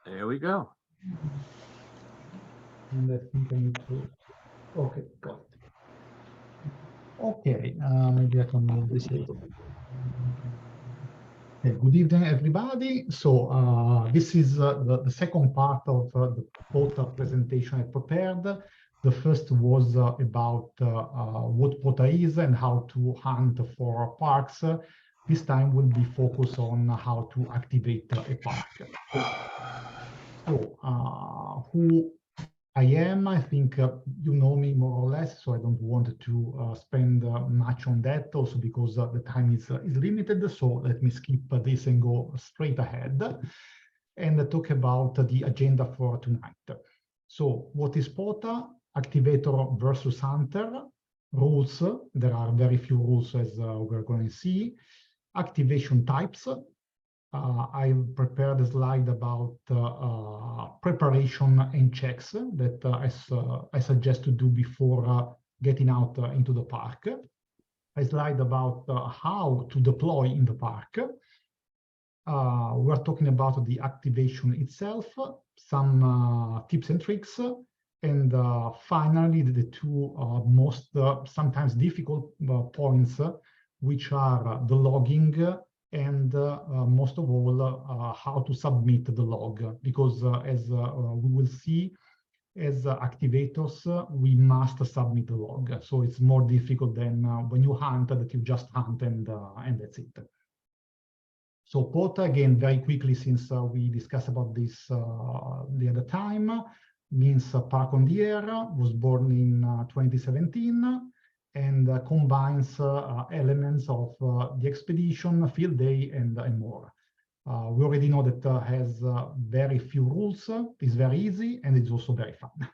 There we go. And I think I need to, okay, got it. Okay, maybe I can move this a little bit. Okay, good evening, everybody. So this is the second part of the POTA presentation I prepared. The first was about what POTA is and how to hunt for parks. This time will be focused on how to activate a park. So who I am, I think you know me more or less, so I don't want to spend much on that, also because the time is limited. So let me skip this and go straight ahead and talk about the agenda for tonight. So what is POTA? Activator versus hunter. Rules, there are very few rules as we're going to see. Activation types. I prepared a slide about preparation and checks that I suggest to do before getting out into the park. A slide about how to deploy in the park. We're talking about the activation itself, some tips and tricks, and finally the two most sometimes difficult points, which are the logging and most of all, how to submit the log, because as we will see, as activators, we must submit the log. So it's more difficult than when you hunt, that you just hunt and that's it. So POTA, again, very quickly, since we discussed about this the other time, means Park on the Air, was born in 2017, and combines elements of the expedition, field day, and more. We already know that has very few rules, it's very easy, and it's also very fun.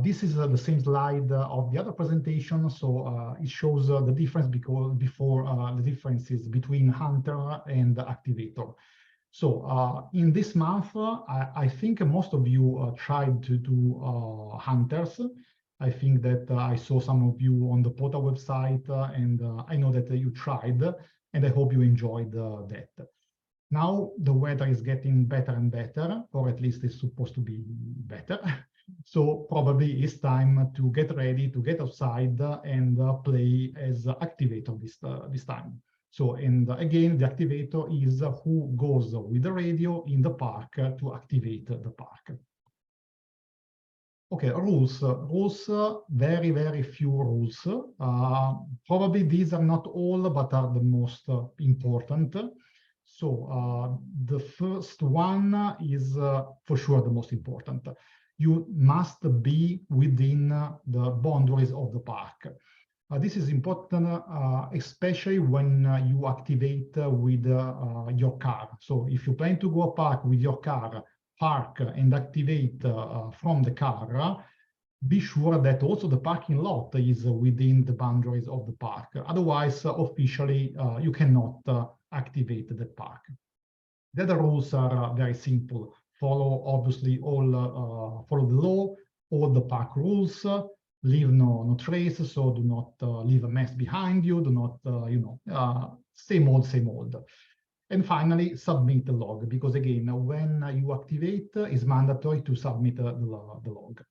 This is the same slide of the other presentation, so it shows the difference because before the differences between hunter and activator. So in this month, I think most of you tried to do hunters. I think that I saw some of you on the POTA website, and I know that you tried, and I hope you enjoyed that. Now the weather is getting better and better, or at least it's supposed to be better. So probably it's time to get ready to get outside and play as activator this time. So, and again, the activator is who goes with the radio in the park to activate the park. Okay, rules, very, very few rules. Probably these are not all, but are the most important. So the first one is for sure the most important. You must be within the boundaries of the park. This is important, especially when you activate with your car. So if you plan to go a park with your car, park and activate from the car, be sure that also the parking lot is within the boundaries of the park. Otherwise, officially, you cannot activate the park. The other rules are very simple. Follow, obviously, follow the law, all the park rules, leave no trace, so do not leave a mess behind you, do not, same old. And finally, submit the log, because again, when you activate, it's mandatory to submit the log.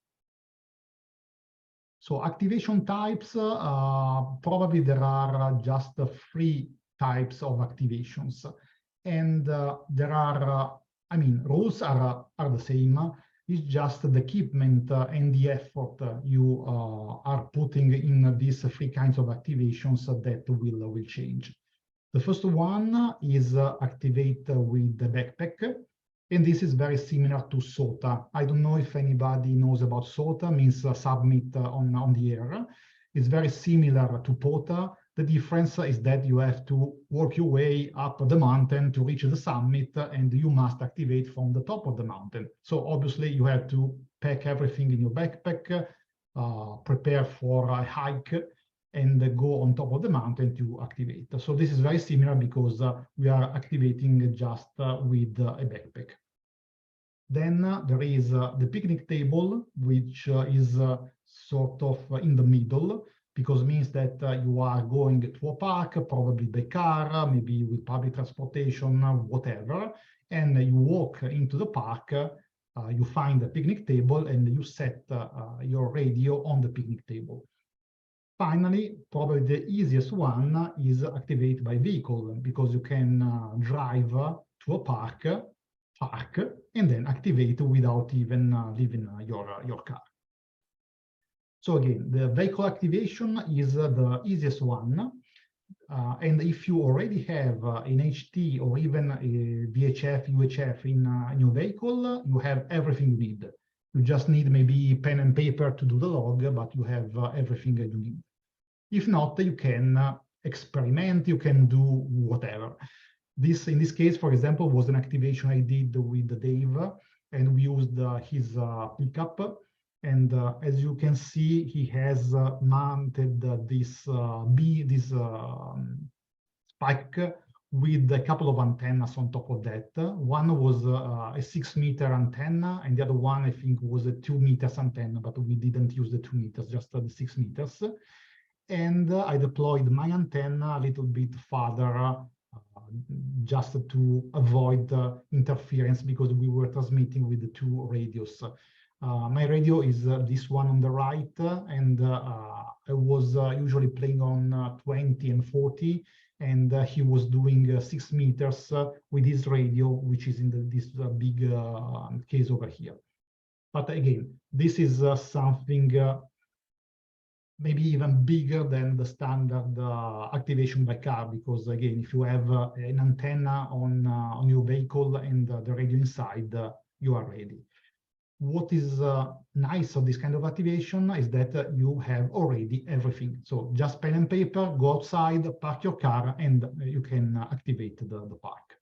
So activation types, probably there are just 3 types of activations. And there are, rules are the same. It's just the equipment and the effort you are putting in these 3 kinds of activations that will change. The first one is activate with the backpack. And this is very similar to SOTA. I don't know if anybody knows about SOTA, means submit on the air. It's very similar to POTA. The difference is that you have to work your way up the mountain to reach the summit, and you must activate from the top of the mountain. So obviously you have to pack everything in your backpack, prepare for a hike, and go on top of the mountain to activate. So this is very similar because we are activating just with a backpack. Then there is the picnic table, which is sort of in the middle, because it means that you are going to a park, probably by car, maybe with public transportation, whatever, and you walk into the park, you find a picnic table, and you set your radio on the picnic table. Finally, probably the easiest one is activate by vehicle, because you can drive to a park, and then activate without even leaving your car. So again, the vehicle activation is the easiest one. And if you already have an HT or even a VHF, UHF in your vehicle, you have everything you need. You just need maybe pen and paper to do the log, but you have everything that you need. If not, you can experiment, you can do whatever. In this case, for example, was an activation I did with Dave, and we used his pickup. And as you can see, he has mounted this spike with a couple of antennas on top of that. One was a 6-meter antenna, and the other one, I think, was a 2 meters antenna, but we didn't use the 2 meters, just the 6 meters. And I deployed my antenna a little bit farther, just to avoid interference, because we were transmitting with the 2 radios. My radio is this one on the right, and I was usually playing on 20 and 40, and he was doing 6 meters with his radio, which is in this big case over here. But again, this is something maybe even bigger than the standard activation by car, because again, if you have an antenna on your vehicle and the radio inside, you are ready. What is nice of this kind of activation is that you have already everything. So just pen and paper, go outside, park your car, and you can activate the park.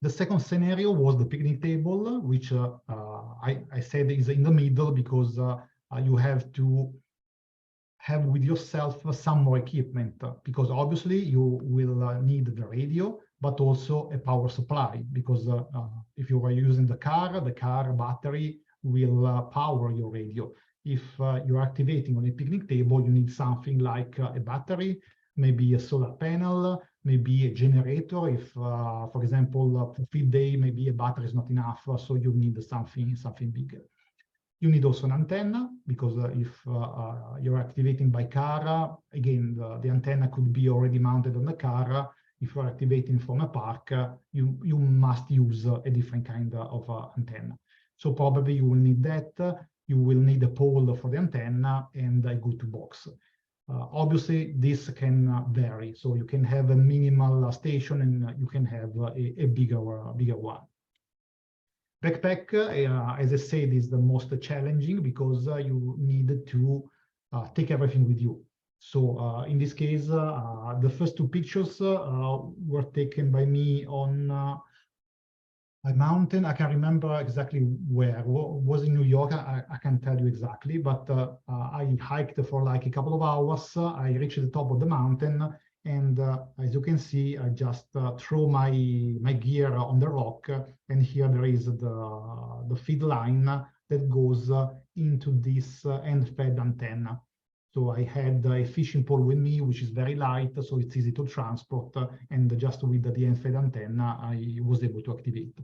The second scenario was the picnic table, which I said is in the middle, because you have to have with yourself some more equipment, because obviously you will need the radio, but also a power supply, because if you are using the car battery will power your radio. If you're activating on a picnic table, you need something like a battery, maybe a solar panel, maybe a generator. If, for example, for field day, maybe a battery is not enough, so you need something bigger. You need also an antenna, because if you're activating by car, again, the antenna could be already mounted on the car. If you're activating from a park, you must use a different kind of antenna. So probably you will need that. You will need a pole for the antenna and a go-to box. Obviously, this can vary. So you can have a minimal station, and you can have a bigger one. Backpack, as I said, is the most challenging, because you need to take everything with you. So in this case, the first 2 pictures were taken by me on a mountain. I can't remember exactly where. It was in New York. I can't tell you exactly, but I hiked for like a couple of hours. I reached the top of the mountain, and as you can see, I just throw my gear on the rock, and here there is the feed line that goes into this end-fed antenna. So I had a fishing pole with me, which is very light, so it's easy to transport, and just with the end-fed antenna, I was able to activate.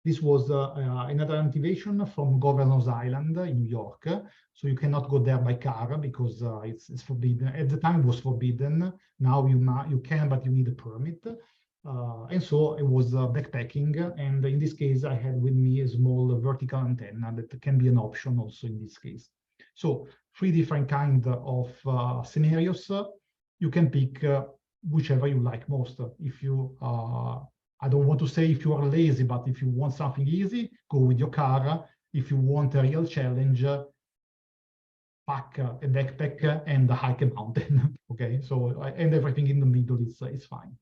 This was another activation from Governor's Island in New York. So you cannot go there by car, because it's forbidden. At the time, it was forbidden. Now you can, but you need a permit. And so it was backpacking. And in this case, I had with me a small vertical antenna that can be an option also in this case. So 3 different kinds of scenarios. You can pick whichever you like most. If you I don't want to say if you are lazy, but if you want something easy, go with your car. If you want a real challenge, pack a backpack and hike a mountain. Okay, so and everything in the middle is fine.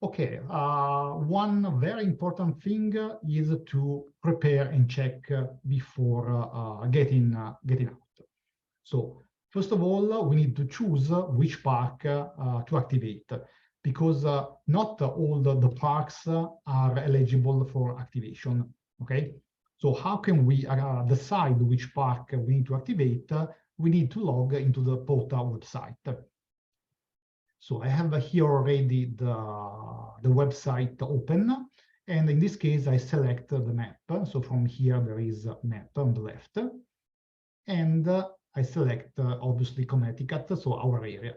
Okay, one very important thing is to prepare and check before getting out. So first of all, we need to choose which park to activate, because not all the parks are eligible for activation. Okay, so how can we decide which park we need to activate? we need to log into the POTA website. So I have here already the website open. And in this case, I select the map. So from here, there is a map on the left. And I select, obviously, Connecticut, so our area.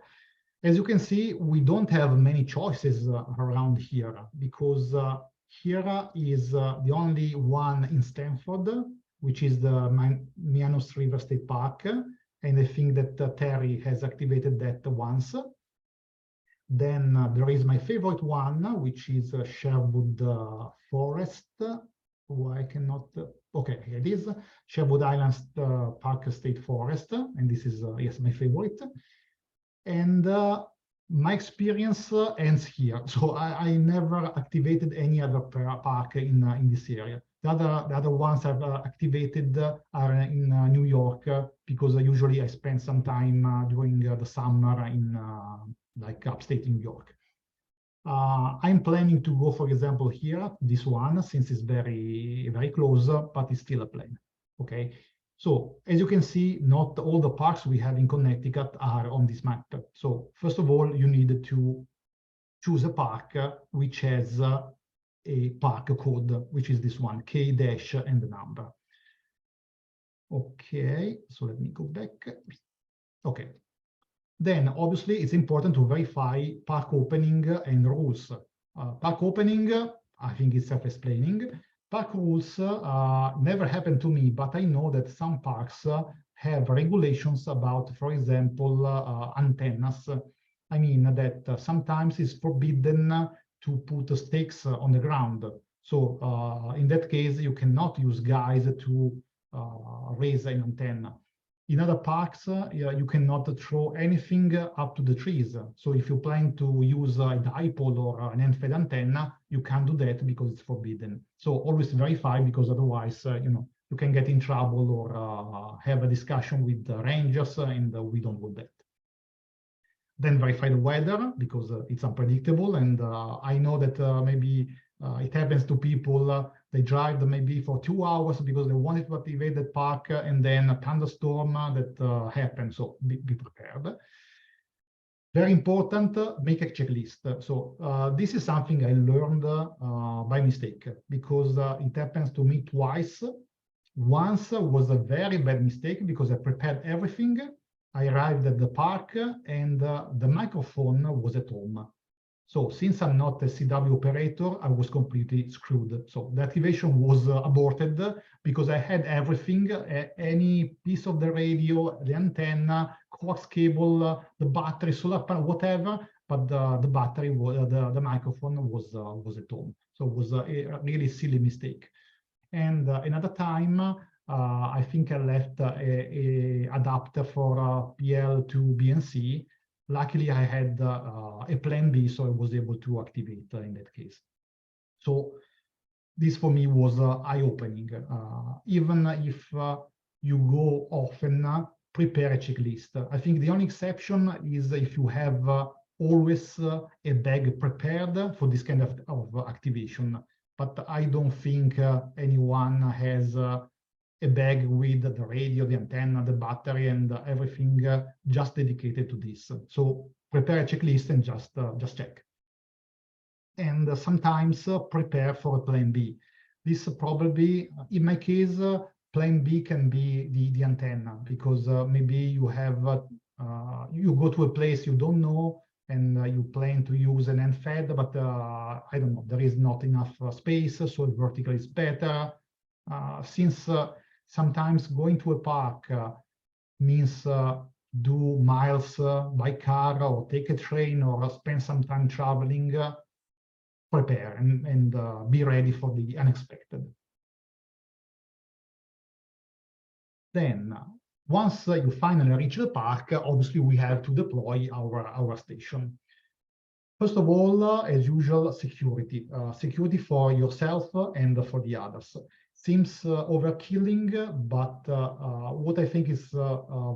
As you can see, we don't have many choices around here because here is the only one in Stanford, which is the Mianus River State Park. And I think that Terry has activated that once. Then there is my favorite one, which is Sherwood Forest. Oh, I cannot. Okay, here it is. Sherwood Islands Park State Forest. And this is, yes, my favorite. And my experience ends here. So I never activated any other park in this area. The other ones I've activated are in New York because usually I spend some time during the summer in like upstate New York. I'm planning to go, for example, here, this one, since it's very, very close, but it's still a plan. Okay. So as you can see, not all the parks we have in Connecticut are on this map. So first of all, you need to choose a park which has a park code, which is this one, K- and the number. Okay, so let me go back. Okay. Then obviously it's important to verify park opening and rules. Park opening, I think it's self-explaining. Park rules never happened to me, but I know that some parks have regulations about, for example, antennas. I mean that sometimes it's forbidden to put stakes on the ground. So in that case, you cannot use guys to raise an antenna. In other parks, you cannot throw anything up to the trees. So if you plan to use a dipole or an end-fed antenna, you can't do that because it's forbidden. So always verify, because otherwise, you can get in trouble or have a discussion with the rangers, and we don't want that. Then verify the weather, because it's unpredictable. And I know that maybe it happens to people, they drive maybe for 2 hours because they wanted to activate that park, and then a thunderstorm that happens. So be prepared. Very important, make a checklist. So this is something I learned by mistake, because it happens to me twice. Once was a very bad mistake because I prepared everything. I arrived at the park and the microphone was at home. So since I'm not a CW operator, I was completely screwed. So the activation was aborted because I had everything, any piece of the radio, the antenna, coax cable, the battery, solar panel, whatever, but the battery, the microphone was at home. So it was a really silly mistake. And another time, I think I left a adapter for PL to BNC. Luckily, I had a plan B, so I was able to activate in that case. So this for me was eye-opening. Even if you go often, prepare a checklist. I think the only exception is if you have always a bag prepared for this kind of activation. But I don't think anyone has a bag with the radio, the antenna, the battery, and everything just dedicated to this. So prepare a checklist and just check. And sometimes prepare for a plan B. This probably, in my case, plan B can be the antenna, because maybe you have you go to a place you don't know, and you plan to use an end-fed, but I don't know, there is not enough space, so vertical is better. Since sometimes going to a park means do miles by car, or take a train, or spend some time traveling, prepare and be ready for the unexpected. Then, once you finally reach the park, obviously we have to deploy our station. First of all, as usual, security. Security for yourself and for the others. Seems overkilling, but what I think is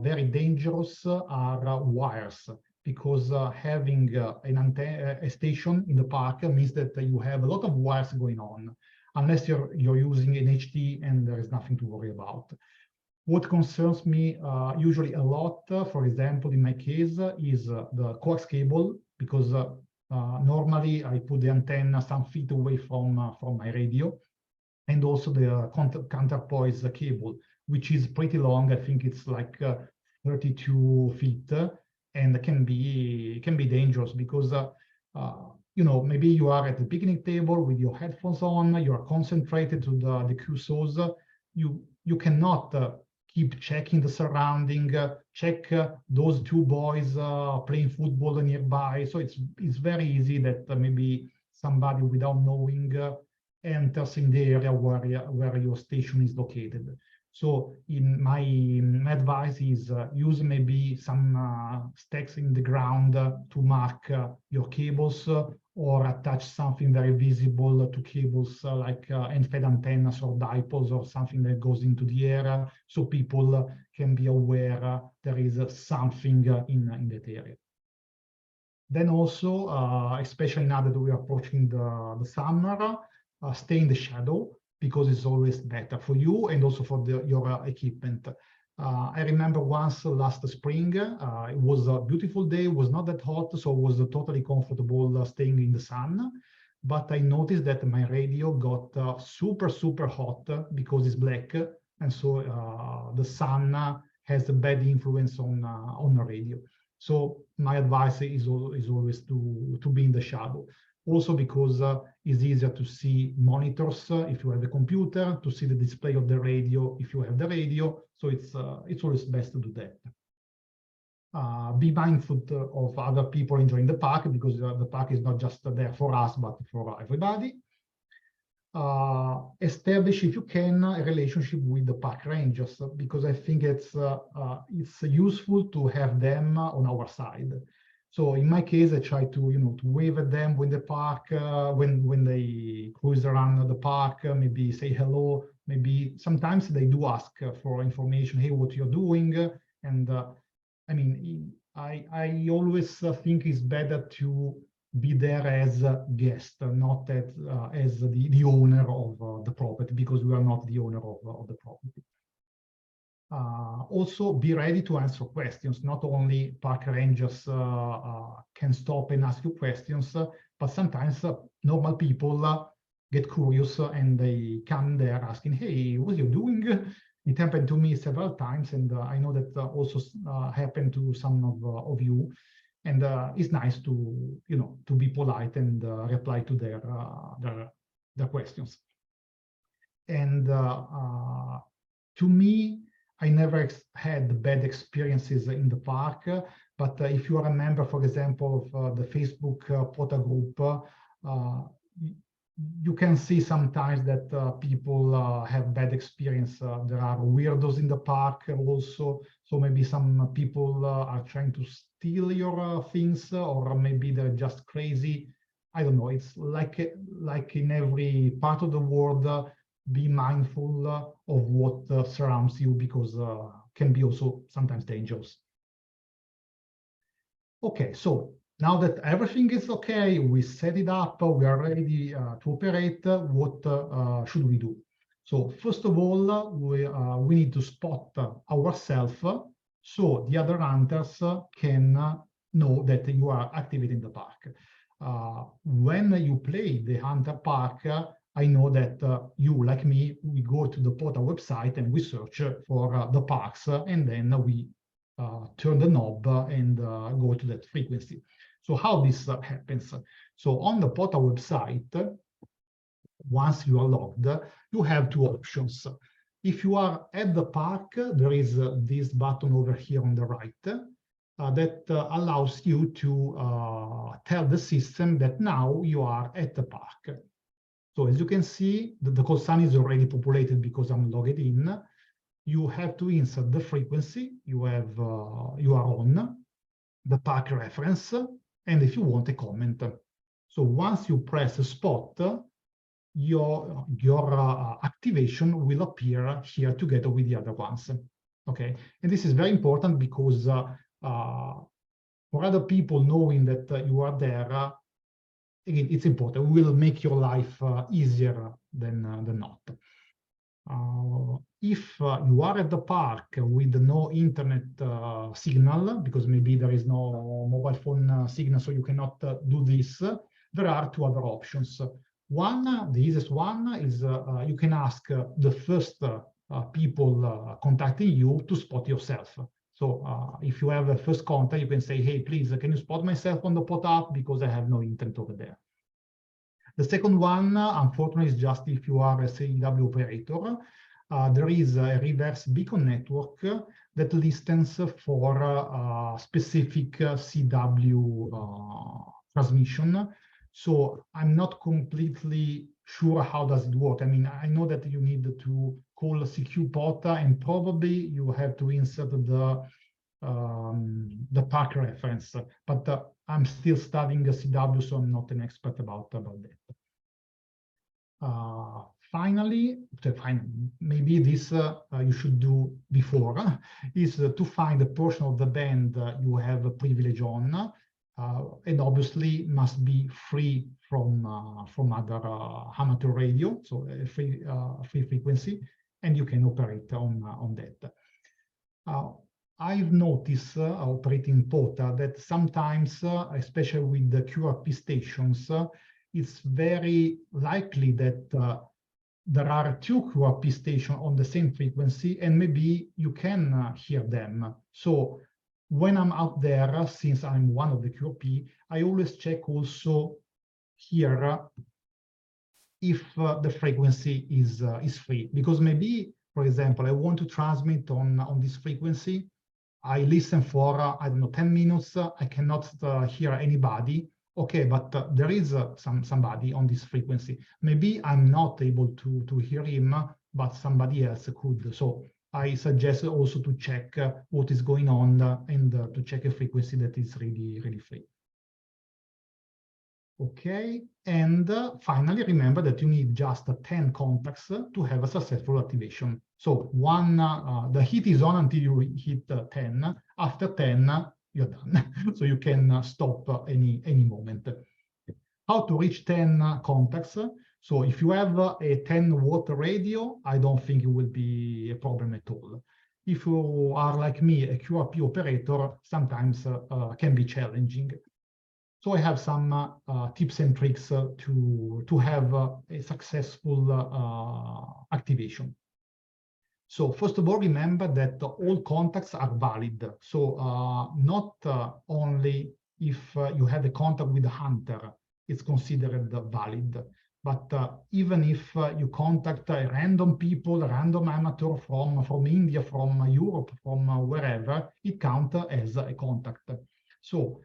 very dangerous are wires, because having a station in the park means that you have a lot of wires going on, unless you're using an HT and there is nothing to worry about. What concerns me usually a lot, for example, in my case, is the coax cable, because normally I put the antenna some feet away from my radio, and also the counterpoise cable, which is pretty long. I think it's like 32 feet, and can be dangerous because you know, maybe you are at the picnic table with your headphones on, you are concentrated to the QSOs. You cannot keep checking the surrounding, check those two boys playing football nearby. So it's very easy that maybe somebody without knowing enters in the area where your station is located. So in my advice is use maybe some stakes in the ground to mark your cables, or attach something very visible to cables like end-fed antennas or dipoles or something that goes into the air, so people can be aware there is something in that area. Then also, especially now that we are approaching the summer, stay in the shadow, because it's always better for you and also for your equipment. I remember once last spring, it was a beautiful day, it was not that hot, so it was totally comfortable staying in the sun. But I noticed that my radio got super hot because it's black, and so the sun has a bad influence on the radio. So my advice is always to be in the shadow. Also because it's easier to see monitors if you have a computer, to see the display of the radio if you have the radio. So it's always best to do that. Be mindful of other people enjoying the park, because the park is not just there for us, but for everybody. Establish, if you can, a relationship with the park rangers, because I think it's useful to have them on our side. So in my case, I try to wave at them when the park when they cruise around the park, maybe say hello. Maybe sometimes they do ask for information. Hey, what you're doing? And I mean, I always think it's better to be there as a guest, not as the owner of the property, because we are not the owner of the property. Also, be ready to answer questions. Not only park rangers can stop and ask you questions, but sometimes normal people get curious and they come there asking, hey, what are you doing? It happened to me several times, and I know that also happened to some of you. And it's nice to be polite and reply to their questions. And to me, I never had bad experiences in the park, but if you are a member, for example, of the Facebook POTA group, you can see sometimes that people have bad experience. There are weirdos in the park also, so maybe some people are trying to steal your things, or maybe they're just crazy. I don't know. It's like in every part of the world. Be mindful of what surrounds you, because can be also sometimes dangerous. Okay, so now that everything is okay, we set it up, we are ready to operate, what should we do? So first of all, we need to spot ourselves, so the other hunters can know that you are activating the park. When you play the hunter park, I know that you, like me, we go to the POTA website and we search for the parks, and then we turn the knob and go to that frequency. So how this happens? So on the POTA website, once you are logged, you have two options. If you are at the park, there is this button over here on the right that allows you to tell the system that now you are at the park. So as you can see, the call sign is already populated because I'm logged in. You have to insert the frequency you are on, the park reference, and if you want a comment. So once you press spot, your activation will appear here together with the other ones. Okay, and this is very important because for other people knowing that you are there, again, it's important. It will make your life easier than not. If you are at the park with no internet signal, because maybe there is no mobile phone signal, so you cannot do this, there are two other options. One, the easiest one, is you can ask the first people contacting you to spot yourself. So if you have a first contact, you can say, hey, please, can you spot myself on the POTA app because I have no internet over there. The second one, unfortunately, is just if you are a CW operator. There is a reverse beacon network that listens for specific CW transmission. So I'm not completely sure how does it work. I mean, I know that you need to call CQ POTA, and probably you have to insert the park reference, but I'm still studying the CW, so I'm not an expert about that. Finally, maybe this you should do before, is to find a portion of the band you have a privilege on, and obviously must be free from other amateur radio, so a free frequency, and you can operate on that. I've noticed operating POTA that sometimes, especially with the QRP stations, it's very likely that there are two QRP stations on the same frequency, and maybe you can hear them. So when I'm out there, since I'm one of the QRP, I always check also here if the frequency is free, because maybe, for example, I want to transmit on this frequency. I listen for, I don't know, 10 minutes. I cannot hear anybody. Okay, but there is somebody on this frequency. Maybe I'm not able to hear him, but somebody else could. So I suggest also to check what is going on and to check a frequency that is really, really free. Okay, and finally, remember that you need just 10 contacts to have a successful activation. So the heat is on until you hit 10. After 10, you're done. So you can stop any moment. How to reach 10 contacts? So if you have a 10-watt radio, I don't think it will be a problem at all. If you are like me, a QRP operator, sometimes can be challenging. So I have some tips and tricks to have a successful activation. So first of all, remember that all contacts are valid. So not only if you have a contact with a hunter, it's considered valid, but even if you contact random people, random amateur from India, from Europe, from wherever, it counts as a contact. So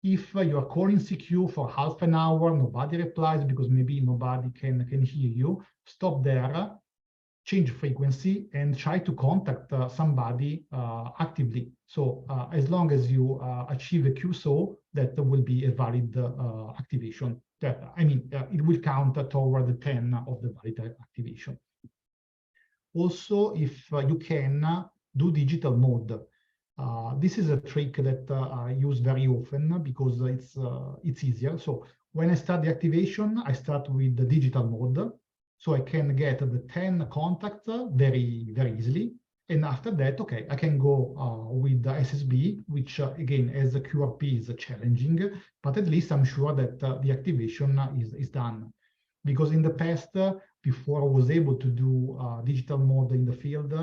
if you are calling CQ for half an hour, nobody replies because maybe nobody can hear you, stop there, change frequency, and try to contact somebody actively. So as long as you achieve a QSO, that will be a valid activation. I mean, it will count toward the 10 of the valid activation. Also, if you can do digital mode. This is a trick that I use very often because it's easier. So when I start the activation, I start with the digital mode. So I can get the 10 contacts very, very easily. And after that, okay, I can go with the SSB, which again, as a QRP is challenging, but at least I'm sure that the activation is done. Because in the past, before I was able to do digital mode in the field,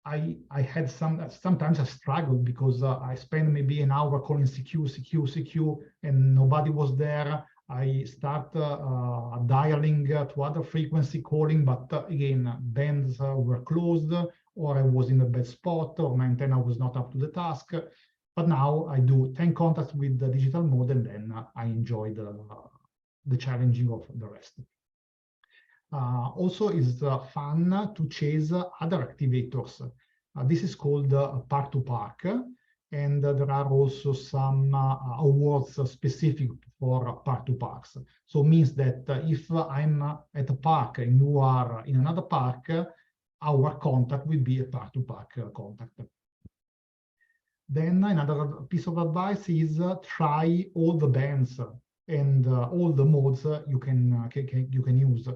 I had sometimes I struggled because I spent maybe an hour calling CQ, and nobody was there. I start dialing to other frequency calling, but again, bands were closed, or I was in a bad spot, or my antenna was not up to the task. But now I do 10 contacts with the digital mode, and then I enjoy the challenging of the rest. Also, it's fun to chase other activators. This is called park-to-park, and there are also some awards specific for park-to-parks. So it means that if I'm at a park and you are in another park, our contact will be a park-to-park contact. Then another piece of advice is try all the bands and all the modes you can use.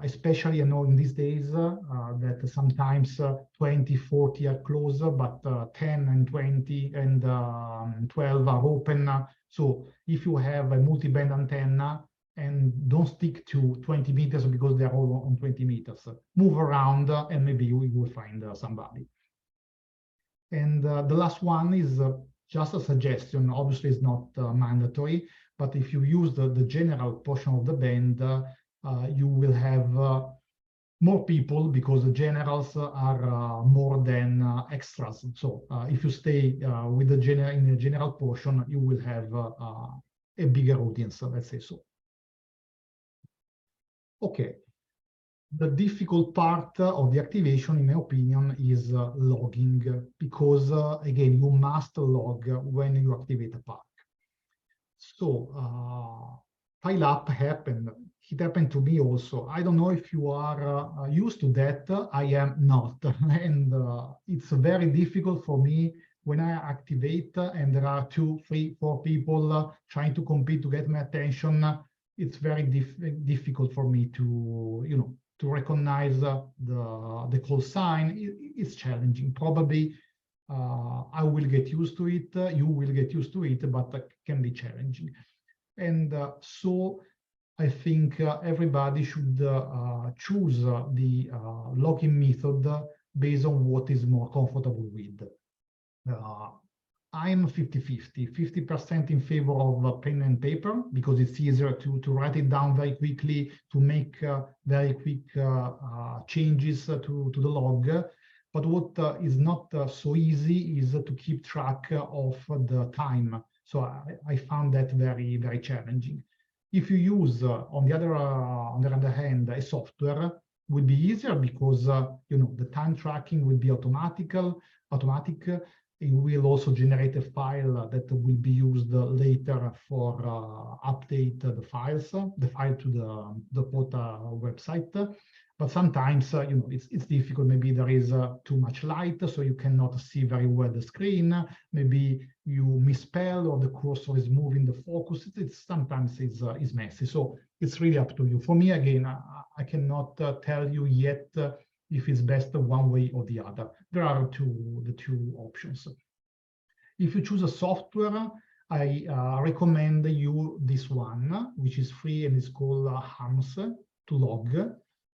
especially I know in these days that sometimes 20, 40 are closed, but 10 and 20 and 12 are open. So if you have a multi-band antenna, and don't stick to 20 meters because they're all on 20 meters. Move around and maybe you will find somebody. And the last one is just a suggestion. Obviously, it's not mandatory, but if you use the general portion of the band, you will have more people because the generals are more than extras. So if you stay with the in the general portion, you will have a bigger audience, let's say so. Okay. The difficult part of the activation, in my opinion, is logging, because, again, you must log when you activate a park. So, pile up happened. It happened to me also. I don't know if you are used to that. I am not. And it's very difficult for me when I activate and there are 2, 3, 4 people trying to compete to get my attention. It's very difficult for me to, you know, to recognize the call sign. It's challenging. Probably I will get used to it. You will get used to it, but it can be challenging. And so I think everybody should choose the login method based on what is more comfortable with. I'm 50-50, 50% in favor of pen and paper because it's easier to write it down very quickly, to make very quick changes to the log. But what is not so easy is to keep track of the time. So I found that very, very challenging. If you use, on the other hand, a software, will be easier because you know, the time tracking will be automatic. It will also generate a file that will be used later for update the file to the POTA website. But sometimes you know, it's difficult. Maybe there is too much light, so you cannot see very well the screen. Maybe you misspell or the cursor is moving the focus. Sometimes it's messy. So it's really up to you. For me, again, I cannot tell you yet if it's best one way or the other. There are the two options. If you choose a software, I recommend you this one, which is free and is called HAMS to log.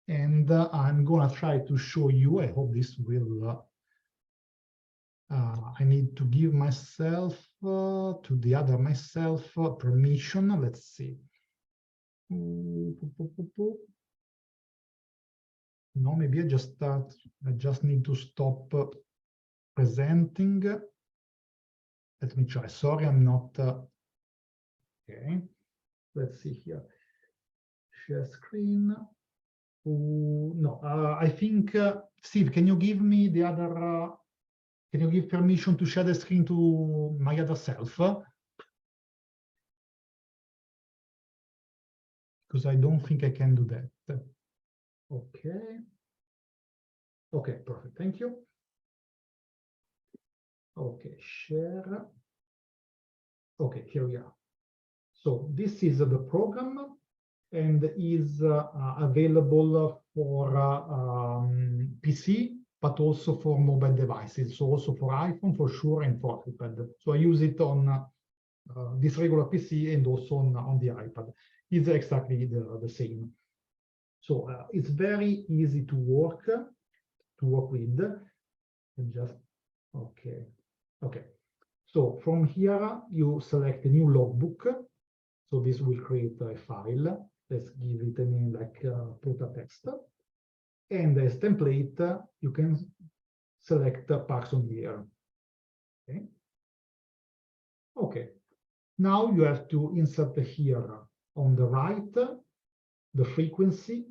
And I'm going to try to show you. I hope this will. I need to give myself to the other myself permission. Let's see. No, maybe I just need to stop presenting. Let me try. Sorry, I'm not. Okay. Let's see here. Share screen. No, I think, Steve, can you give me the other, can you give permission to share the screen to my other self? Because I don't think I can do that. Okay. Okay, perfect. Thank you. Okay, share. Okay, here we are. So this is the program, and is available for PC, but also for mobile devices. So also for iPhone, for sure, and for iPad. So I use it on this regular PC and also on the iPad. It's exactly the same. So it's very easy to work with. And just, okay. Okay. So from here, you select a new logbook. So this will create a file. Let's give it a name like POTA text. And as template, you can select parks on the air. Okay. Okay. Now you have to insert here on the right the frequency.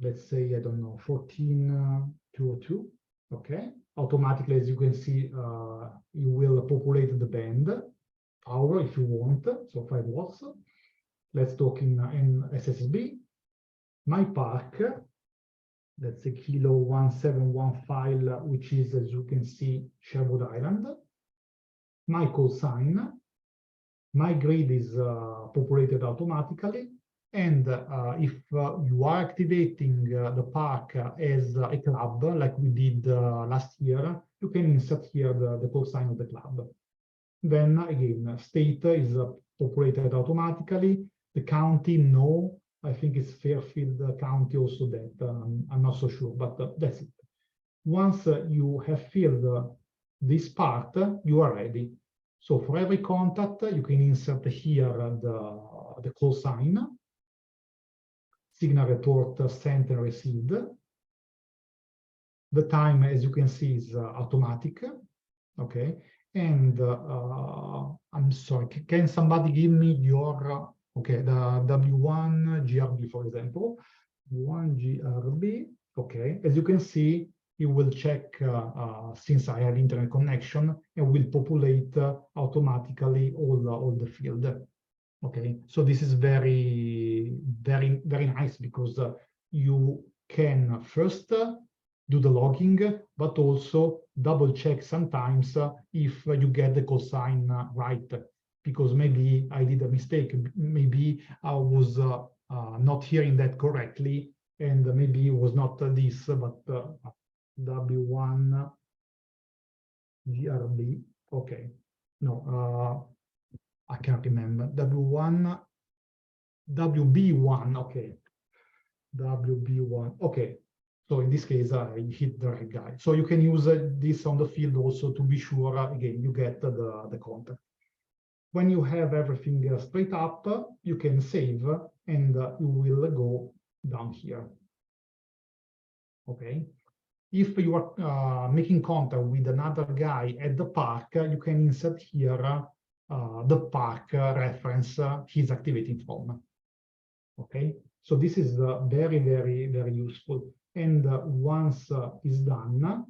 Let's say, I don't know, 14202. Okay. Automatically, as you can see, you will populate the band power if you want. So 5 watts. Let's talk in SSB. My park, that's a Kilo 171 file, which is, as you can see, Sherwood Island. My call sign. My grid is populated automatically. And if you are activating the park as a club, like we did last year, you can insert here the call sign of the club. Then again, state is populated automatically. The county, no. I think it's Fairfield County also that. I'm not so sure, but that's it. Once you have filled this part, you are ready. So for every contact, you can insert here the call sign, signal report sent and received. The time, as you can see, is automatic. Okay. And I'm sorry, can somebody give me your, okay, the W1 GRB, for example, 1 GRB. Okay, as you can see, it will check since I have internet connection and will populate automatically all the field. Okay, so this is very nice because you can first do the logging, but also double check sometimes if you get the call sign right, because maybe I did a mistake, maybe I was not hearing that correctly, and maybe it was not this, but W1 GRB. Okay, no, I can't remember. W1, WB1, okay. WB1, okay. So in this case, I hit the right guy. So you can use this on the field also to be sure, again, you get the contact. When you have everything straight up, you can save and you will go down here. Okay. If you are making contact with another guy at the park, you can insert here the park reference he's activating from. Okay. So this is very useful. And once it's done,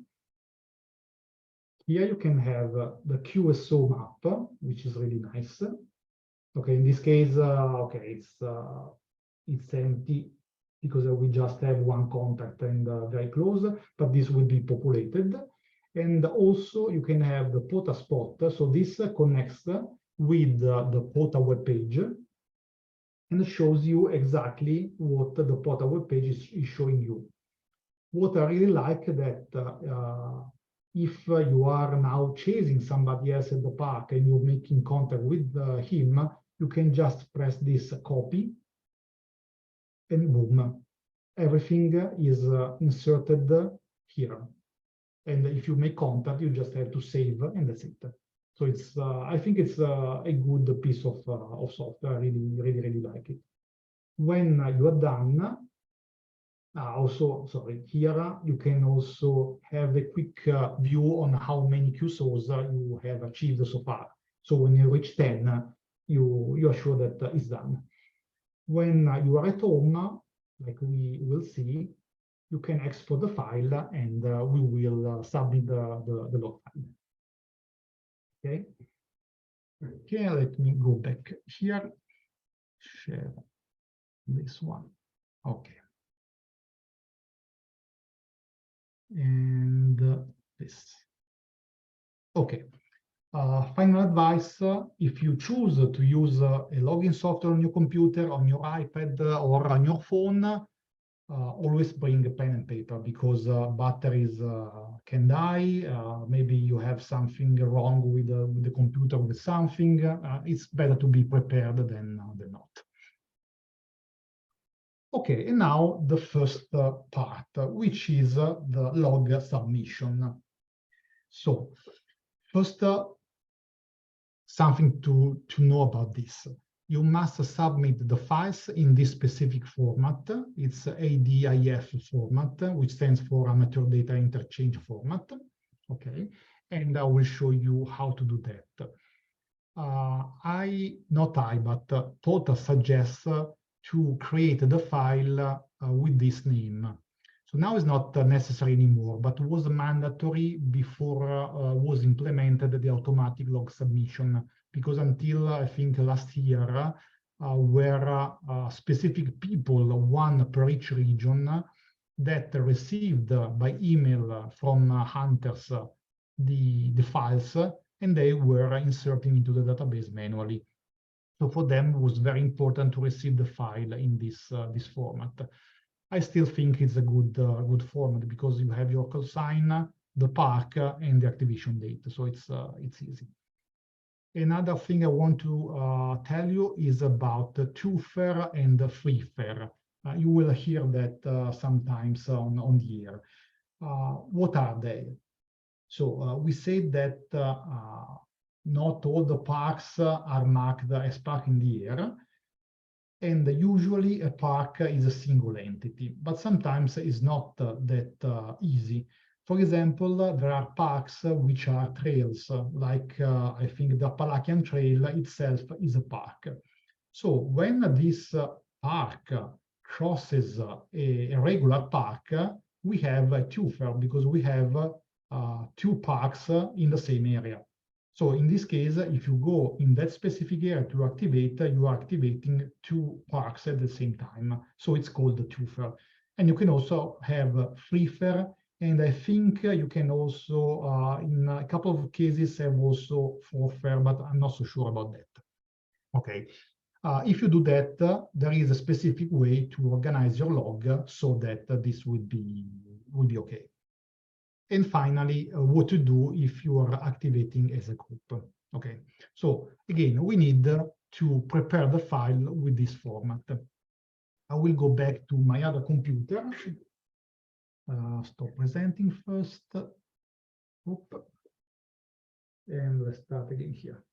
here you can have the QSO map, which is really nice. Okay, in this case, okay, it's empty because we just have one contact and very close, but this will be populated. And also you can have the POTA spot. So this connects with the POTA web page and shows you exactly what the POTA web page is showing you. What I really like that if you are now chasing somebody else at the park and you're making contact with him, you can just press this copy and boom, everything is inserted here. And if you make contact, you just have to save and that's it. So it's, I think it's a good piece of software. I really like it. When you are done, also, sorry, here you can also have a quick view on how many QSOs you have achieved so far. So when you reach 10, you are sure that it's done. When you are at home, like we will see, you can export the file and we will submit the log file. Okay. Okay, let me go back here. Share this one. Okay. And this. Okay. Final advice, if you choose to use a login software on your computer, on your iPad, or on your phone, always bring a pen and paper because batteries can die. Maybe you have something wrong with the computer, with something. It's better to be prepared than not. Okay, and now the first part, which is the log submission. So first, something to know about this. You must submit the files in this specific format. It's ADIF format, which stands for Amateur Data Interchange Format. Okay, and I will show you how to do that. But POTA suggests to create the file with this name. So now it's not necessary anymore, but was mandatory before was implemented the automatic log submission, because until I think last year, were specific people, one per each region, that received by email from hunters the files, and they were inserting into the database manually. So for them, it was very important to receive the file in this format. I still think it's a good format because you have your call sign, the park, and the activation date. So it's easy. Another thing I want to tell you is about the two-fare and the free-fare. You will hear that sometimes on the air. What are they? So we say that not all the parks are marked as park in the air, and usually a park is a single entity, but sometimes it's not that easy. For example, there are parks which are trails, like I think the Appalachian Trail itself is a park. So when this park crosses a regular park, we have a two-fare because we have two parks in the same area. So in this case, if you go in that specific area to activate, you are activating two parks at the same time. So it's called the two-fare. And you can also have free-fare. And I think you can also, in a couple of cases, have also four-fare, but I'm not so sure about that. Okay. If you do that, there is a specific way to organize your log so that this would be okay. And finally, what to do if you are activating as a group. Okay, so again, we need to prepare the file with this format. I will go back to my other computer. Stop presenting first. Oop. And let's start again here.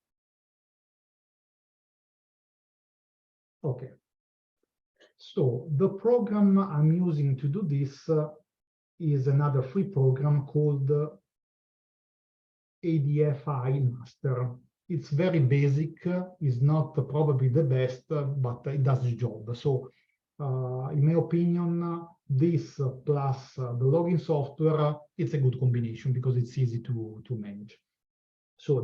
Okay. So the program I'm using to do this is another free program called ADFI Master. It's very basic, it's not probably the best, but it does the job. So in my opinion, this plus the login software, it's a good combination because it's easy to manage. So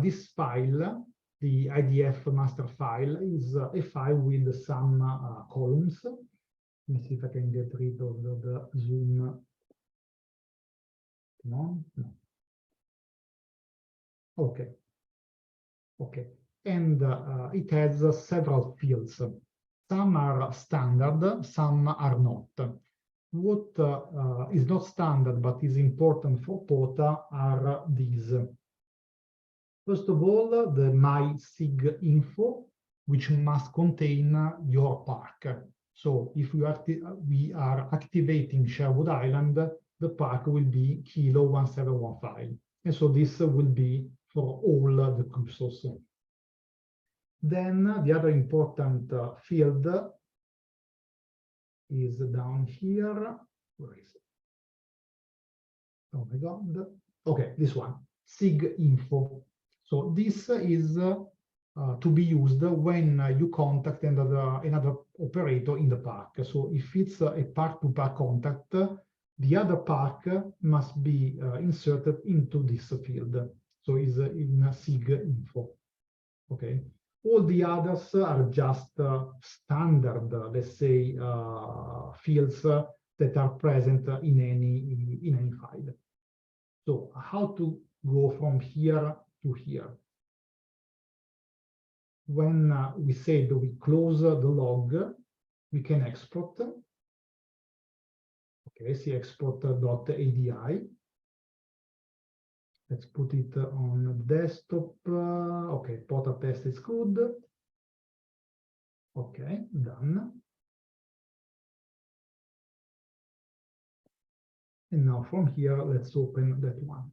this file, the IDF master file, is a file with some columns. Let me see if I can get rid of the zoom. No. Okay. Okay. And it has several fields. Some are standard, some are not. What is not standard but is important for POTA are these. First of all, the my sig info, which must contain your park. So if we are activating Sherwood Island, the park will be Kilo 1715. And so this will be for all the cursors. Then the other important field is down here. Where is it? Oh my God. Okay, this one, sig info. So this is to be used when you contact another operator in the park. So if it's a park-to-park contact, the other park must be inserted into this field. So is in sig info. Okay. All the others are just standard, let's say, fields that are present in any file. So how to go from here to here? When we say that we close the log, we can export. Okay, see export.abi. Let's put it on the desktop. Okay, POTA test is good. Okay, done. And now from here, let's open that one.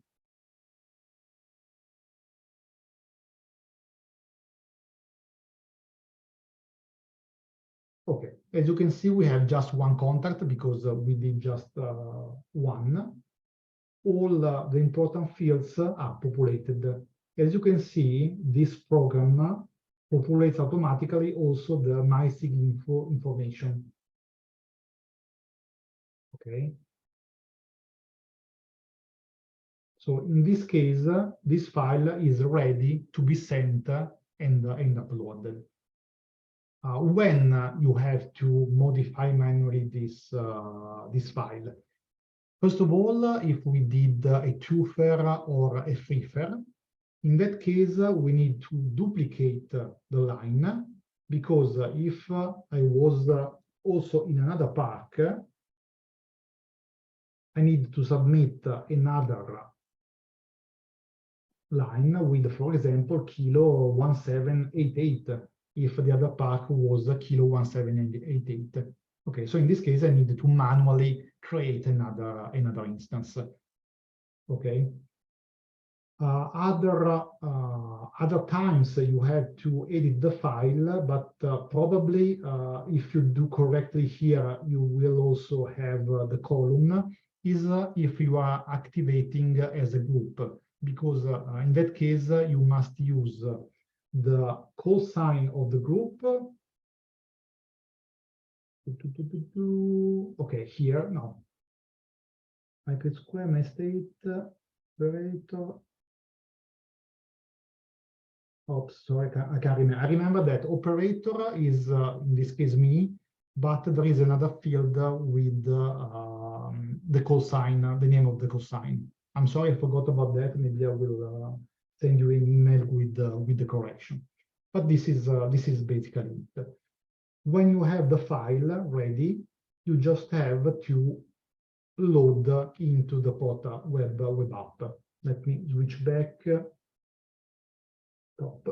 Okay, as you can see, we have just one contact because we did just one. All the important fields are populated. As you can see, this program populates automatically also the MySig info information. Okay. So in this case, this file is ready to be sent and uploaded. When you have to modify manually this file. First of all, if we did a two-fare or a free-fare, In that case, we need to duplicate the line, because if I was also in another park, I need to submit another line with, for example, kilo 1788, if the other park was kilo 1788. Okay, so in this case, I need to manually create another instance. Okay. Other times you have to edit the file, but probably if you do correctly here, you will also have the column, is if you are activating as a group, because in that case, you must use the call sign of the group. Okay, here, no. I could square my state, operator. Oops, sorry, I can't remember. I remember that operator is, in this case, me, but there is another field with the call sign, the name of the call sign. I'm sorry, I forgot about that. Maybe I will send you an email with the correction. But this is basically it. When you have the file ready, you just have to load into the POTA web app. Let me switch back. Top.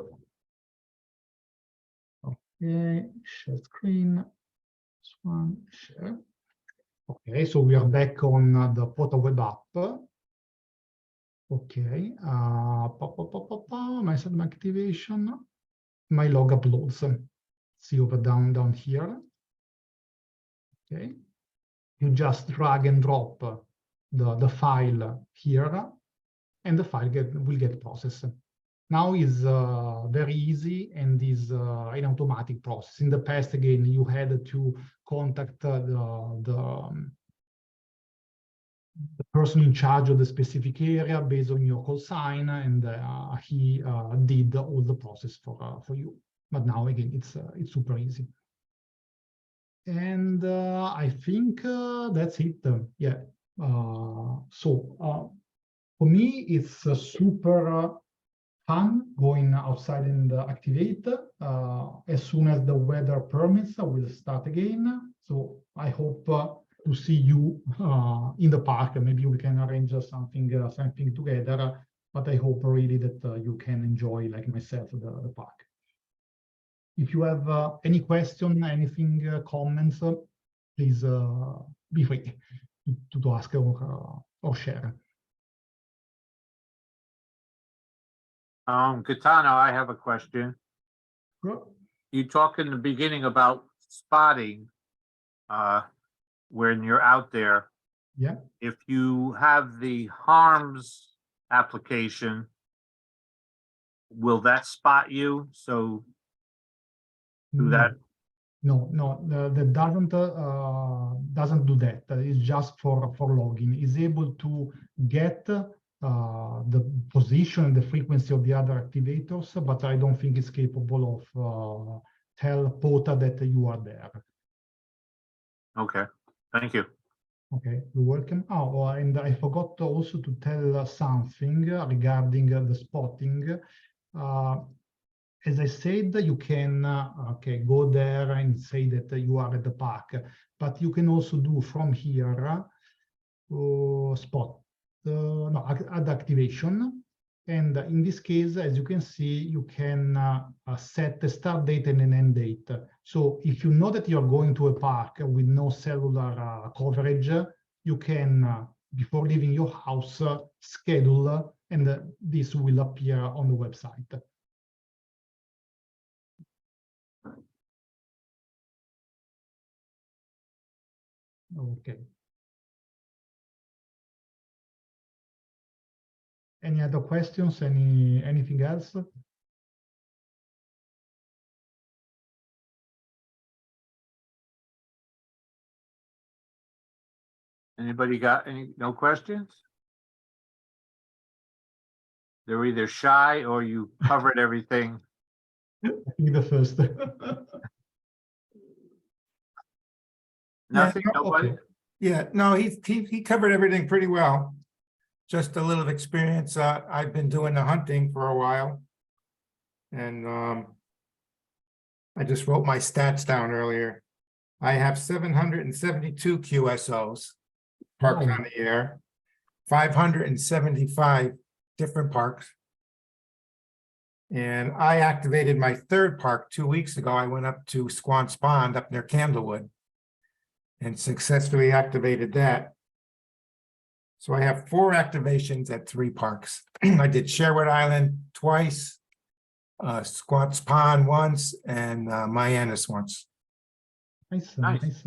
Okay, share screen. This one, share. Okay, so we are back on the POTA web app. Okay, my system activation, my log uploads. See over down here. Okay, you just drag and drop the file here, and the file will get processed. Now is very easy and is an automatic process. In the past, again, you had to contact the person in charge of the specific area based on your call sign, and he did all the process for you. But now, again, it's super easy. And I think that's it. Yeah. So for me, it's super fun going outside and activate. As soon as the weather permits, I will start again. So I hope to see you in the park. Maybe we can arrange something together. But I hope really that you can enjoy, like myself, the park. If you have any question, anything, comments, please be free to ask or share. Gaetano, I have a question. Sure. You talk in the beginning about spotting when you're out there. Yeah. If you have the harms application, will that spot you? So do that? No, that doesn't do that. It's just for login. It's able to get the position and the frequency of the other activators, but I don't think it's capable of tell POTA that you are there. Okay, thank you. Okay, you're welcome. Oh, and I forgot also to tell something regarding the spotting. As I said, you can go there and say that you are at the park, but you can also do from here add activation. And in this case, as you can see, you can set the start date and an end date. So if you know that you're going to a park with no cellular coverage, you can, before leaving your house, schedule, and this will appear on the website. Okay. Any other questions? Anything else? Anybody got no questions? They're either shy or you covered everything. I think the first. Nothing, Yeah, nobody? Okay. Yeah, no, he covered everything pretty well. just a little experience. I've been doing the hunting for a while. And I just wrote my stats down earlier. I have 772 QSOs parked Wow. on the air, 575 different parks. And I activated my third park 2 weeks ago. I went up to Squan's Pond up near Candlewood and successfully activated that. So I have 4 activations at 3 parks. I did Sherwood Island twice, Squan's Pond once, and Mianus once. Nice, Nice. nice.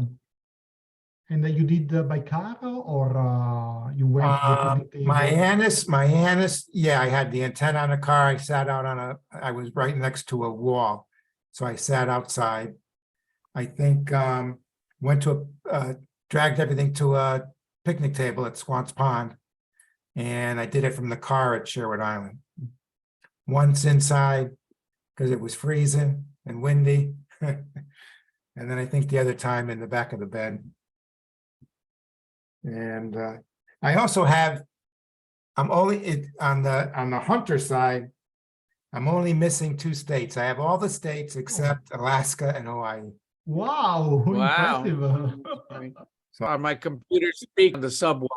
And you did by car or you went to the picnic table? Mianus, yeah, I had the antenna on a car. I sat out on I was right next to a wall. So I sat outside. I think went to dragged everything to a picnic table at Squan's Pond. And I did it from the car at Sherwood Island. Once inside because it was freezing and windy. And then I think the other time in the back of the bed. And I also have, I'm only on the hunter side, I'm only missing 2 states. I have all the states except Alaska and Hawaii. Wow, Wow. impressive. So On my computer speak on the subwoofer.